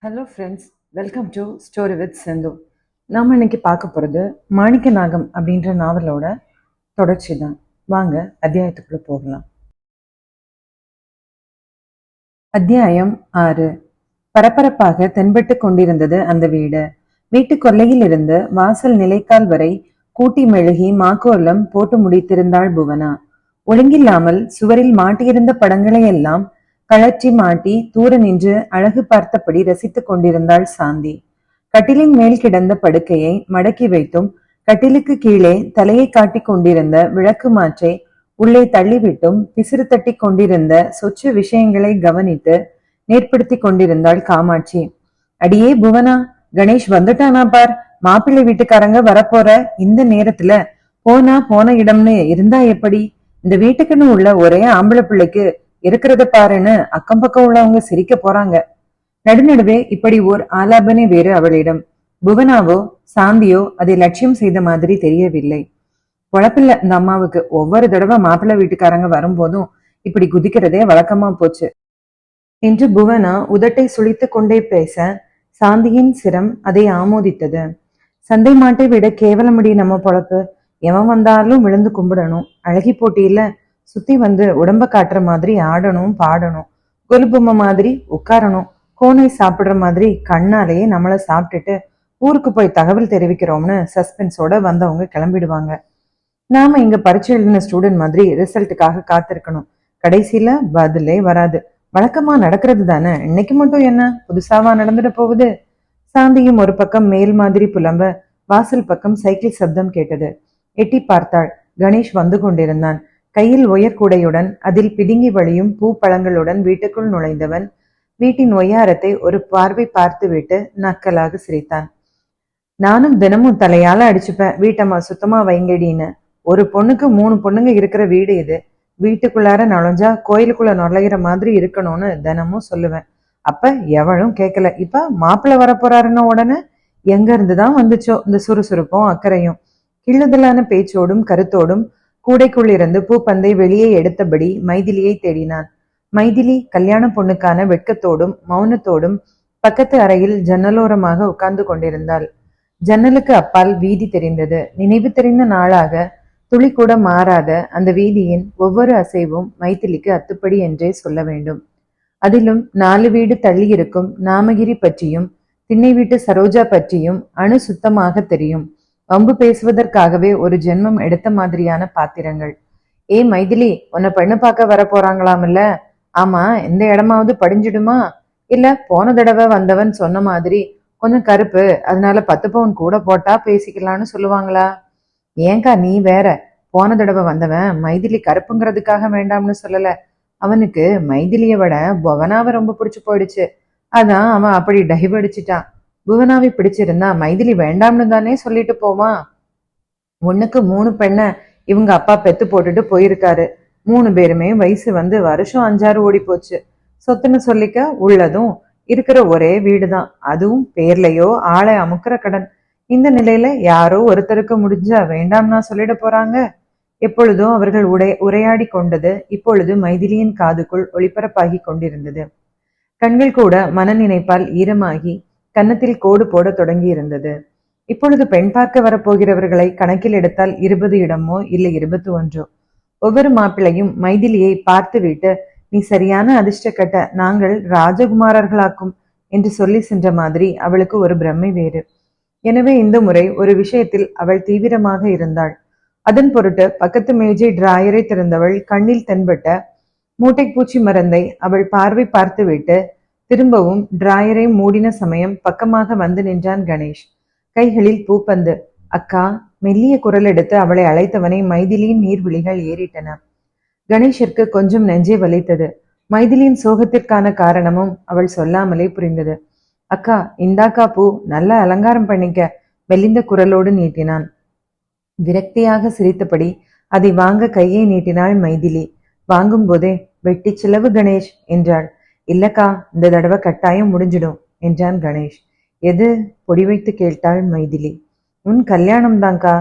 Hello friends, welcome to story with Senthu. நாம் இன்னைக்கு பார்க்க போகிறது மாணிக்க நாகம் அப்படின்ற நாவலோட தொடர்ச்சி தான். வாங்க அத்தியாயத்துக்குள்ள போகலாம். அத்தியாயம் 6. பரபரப்பாக தென்பட்டு கொண்டிருந்தது அந்த வீடு. வீட்டு கொல்லையில் இருந்து வாசல் நிலைக்கால் வரை கூட்டி மெழுகி மாக்கோலம் போட்டு முடித்திருந்தாள் புவனா. ஒழுங்கில்லாமல் சுவரில் மாட்டியிருந்த படங்களை எல்லாம் கழற்றி மாட்டி தூர நின்று அழகு பார்த்தபடி ரசித்துக் கொண்டிருந்தாள் சாந்தி. கட்டிலின் மேல் கிடந்த படுக்கையை மடக்கி வைத்தும் கட்டிலுக்கு கீழே தலையை காட்டிக் கொண்டிருந்த விளக்கு மாற்றை உள்ளே தள்ளிவிட்டும் பிசிறு தட்டி கொண்டிருந்த சொச்சு விஷயங்களை கவனித்து நேர்படுத்தி கொண்டிருந்தாள் காமாட்சி. அடியே புவனா, கணேஷ் வந்துட்டானா பார். மாப்பிள்ளை வீட்டுக்காரங்க வரப்போற இந்த நேரத்துல போனா போன இடம்னு இருந்தா எப்படி? இந்த வீட்டுக்குன்னு உள்ள ஒரே ஆம்பளை பிள்ளைக்கு இருக்கிறத பாருன்னு அக்கம் பக்கம் உள்ளவங்க சிரிக்க போறாங்க. நடுநடுவே இப்படி ஓர் ஆலாபனை வேறு அவளிடம். புவனாவோ சாந்தியோ அதை லட்சியம் செய்த மாதிரி தெரியவில்லை. குழப்பில்ல இந்த அம்மாவுக்கு. ஒவ்வொரு தடவை மாப்பிள்ளை வீட்டுக்காரங்க வரும்போதும் இப்படி குதிக்கிறதே வழக்கமா போச்சு என்று புவனா உதட்டை சுழித்து கொண்டே பேச சாந்தியின் சிரம் அதை ஆமோதித்தது. சந்தை மாட்டை விட கேவலமடி நம்ம பொழப்பு. எவன் வந்தாலும் விழுந்து கும்பிடணும். அழகி போட்டியில சுத்தி வந்து உடம்ப காட்டுற மாதிரி ஆடணும், பாடணும். கொலுபொம்மை மாதிரி உட்காரணும். கோனை சாப்பிடுற மாதிரி கண்ணாலேயே நம்மள சாப்பிட்டுட்டு ஊருக்கு போய் தகவல் தெரிவிக்கிறோம்னு சஸ்பென்ஸோட வந்தவங்க கிளம்பிடுவாங்க. நாம இங்க பரீட்சை எழுதின ஸ்டூடெண்ட் மாதிரி ரிசல்ட்டுக்காக காத்திருக்கணும். கடைசியில பதிலே வராது. வழக்கமா நடக்கிறது தானே. இன்னைக்கு மட்டும் என்ன புதுசாவா நடந்துட போகுது? சாந்தியும் ஒரு பக்கம் மேல் மாதிரி புலம்ப வாசல் பக்கம் சைக்கிள் சப்தம் கேட்டது. எட்டி பார்த்தாள். கணேஷ் வந்து கொண்டிருந்தான். கையில் உயர்கூடையுடன் அதில் பிதுங்கி வழியும் பூ பழங்களுடன் வீட்டுக்குள் நுழைந்தவன் வீட்டின் ஒய்யாரத்தை ஒரு பார்வை பார்த்துவிட்டு நக்கலாக சிரித்தான். நானும் தினமும் தலையால அடிச்சுப்பேன், வீட்டம்மா சுத்தமா வைங்கடின்னு. ஒரு பொண்ணுக்கு 3 பொண்ணுங்க இருக்கிற வீடு இது. வீட்டுக்குள்ளார நுழைஞ்சா கோயிலுக்குள்ள நுழைகிற மாதிரி இருக்கணும்னு தினமும் சொல்லுவேன். அப்ப எவளும் கேட்கல. இப்ப மாப்பிள்ளை வரப்போறாருன்னு உடனே எங்க இருந்துதான் வந்துச்சோ இந்த சுறுசுறுப்பும் அக்கறையும். கிள்ளுதலான பேச்சோடும் கருத்தோடும் கூடைக்குள் இருந்து பூப்பந்தை வெளியே எடுத்தபடி மைதிலியை தேடினான். மைதிலி கல்யாண பொண்ணுக்கான வெட்கத்தோடும் மௌனத்தோடும் பக்கத்து அறையில் ஜன்னலோரமாக உட்கார்ந்து கொண்டிருந்தாள். ஜன்னலுக்கு அப்பால் வீதி தெரிந்தது. நினைவு தெரிந்த நாளாக துளி கூட மாறாத அந்த வீதியின் ஒவ்வொரு அசைவும் மைதிலிக்கு அத்துப்படி என்றே சொல்ல வேண்டும். அதிலும் 4 வீடு தள்ளி இருக்கும் நாமகிரி பற்றியும் திண்ணை வீட்டு சரோஜா பற்றியும் அணு சுத்தமாக தெரியும். வம்பு பேசுவதற்காகவே ஒரு ஜென்மம் எடுத்த மாதிரியான பாத்திரங்கள். ஏ மைதிலி, உன்னை பெண்ணு பார்க்க வர போறாங்களாம்ல? ஆமா, எந்த இடமாவது படிஞ்சிடுமா? இல்ல போன தடவை வந்தவன் சொன்ன மாதிரி கொஞ்சம் கருப்பு, அதனால 10 பவுன் கூட போட்டா பேசிக்கலான்னு சொல்லுவாங்களா? ஏங்கா நீ வேற. போன தடவை வந்தவன் மைதிலி கருப்புங்கிறதுக்காக வேண்டாம்னு சொல்லல. அவனுக்கு மைதிலியை விட புவனாவை ரொம்ப பிடிச்சு போயிடுச்சு. அதான் அவன் அப்படி டைவ் அடிச்சிட்டான். புவனாவை பிடிச்சிருந்தா மைதிலி வேண்டாம்னு தானே சொல்லிட்டு போமா? 1க்கு 3 பெண்ணை இவங்க அப்பா பெத்து போட்டுட்டு போயிருக்காரு. 3 பேருமே வயசு வந்து வருஷம் 5-6 ஓடி போச்சு. சொத்துன்னு சொல்லிக்க உள்ளதும் இருக்கிற ஒரே வீடுதான். அதுவும் பேர்லயோ ஆளை அமுக்கிற கடன். இந்த நிலையில யாரோ ஒருத்தருக்கு முடிஞ்சா வேண்டாம்னா சொல்லிட போறாங்க. எப்பொழுதும் அவர்கள் உரையாடி கொண்டது இப்பொழுது மைதிலியின் காதுக்குள் ஒளிபரப்பாகி கொண்டிருந்தது. கண்கள் கூட மன நினைப்பால் ஈரமாகி கன்னத்தில் கோடு போட தொடங்கி இருந்தது. இப்பொழுது பெண் பார்க்க வரப்போகிறவர்களை கணக்கில் எடுத்தால் 20 இடமோ இல்லை 21. ஒவ்வொரு மாப்பிள்ளையும் மைதிலியை பார்த்துவிட்டு நீ சரியான அதிர்ஷ்டக்கட்ட, நாங்கள் ராஜகுமாரர்களாக்கும் என்று சொல்லி சென்ற மாதிரி அவளுக்கு ஒரு பிரமை வேறு. எனவே இந்த முறை ஒரு விஷயத்தில் அவள் தீவிரமாக இருந்தாள். அதன் பொருட்டு பக்கத்து மேஜை டிராயரை திறந்தவள் கண்ணில் தென்பட்ட மூட்டைப்பூச்சி மருந்தை அவள் பார்வை பார்த்துவிட்டு திரும்பவும் டிராயரை மூடின சமயம் பக்கமாக வந்து நின்றான் கணேஷ். கைகளில் பூப்பந்து. அக்கா, மெல்லிய குரல் எடுத்து அவளை அழைத்தவனை மைதிலியின் நீர்விழிகள் ஏறிட்டன. கணேஷிற்கு கொஞ்சம் நெஞ்சை வலித்தது. மைதிலியின் சோகத்திற்கான காரணமும் அவள் சொல்லாமலே புரிந்தது. அக்கா, இந்தாக்கா பூ, நல்லா அலங்காரம் பண்ணிக்க, மெல்லிந்த குரலோடு நீட்டினான். விரக்தியாக சிரித்தபடி அதை வாங்க கையை நீட்டினாள் மைதிலி. வாங்கும் போதே வெட்டி செலவு கணேஷ் என்றாள். இல்லக்கா, இந்த தடவை கட்டாயம் முடிஞ்சிடும் என்றான் கணேஷ். எது? பொடி வைத்து கேட்டாள் மைதிலி. உன் கல்யாணம் தான்கா.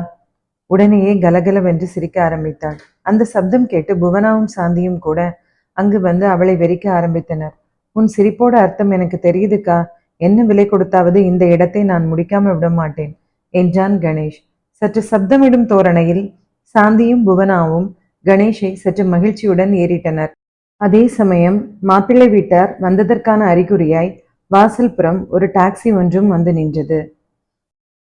உடனேயே கலகலவென்று சிரிக்க ஆரம்பித்தாள். அந்த சப்தம் கேட்டு புவனாவும் சாந்தியும் கூட அங்கு வந்து அவளை வெறிக்க ஆரம்பித்தனர். உன் சிரிப்போட அர்த்தம் எனக்கு தெரியுதுக்கா. என்ன விலை கொடுத்தாவது இந்த இடத்தை நான் முடிக்காமல் விட மாட்டேன் என்றான் கணேஷ். சற்று சப்தமிடும் தோரணையில் சாந்தியும் புவனாவும் கணேஷை சற்று மகிழ்ச்சியுடன் ஏறிட்டனர். அதே சமயம் மாப்பிள்ளை வீட்டார் வந்ததற்கான அறிகுறியாய் வாசல்புறம் ஒரு டாக்ஸி ஒன்றும் வந்து நின்றது.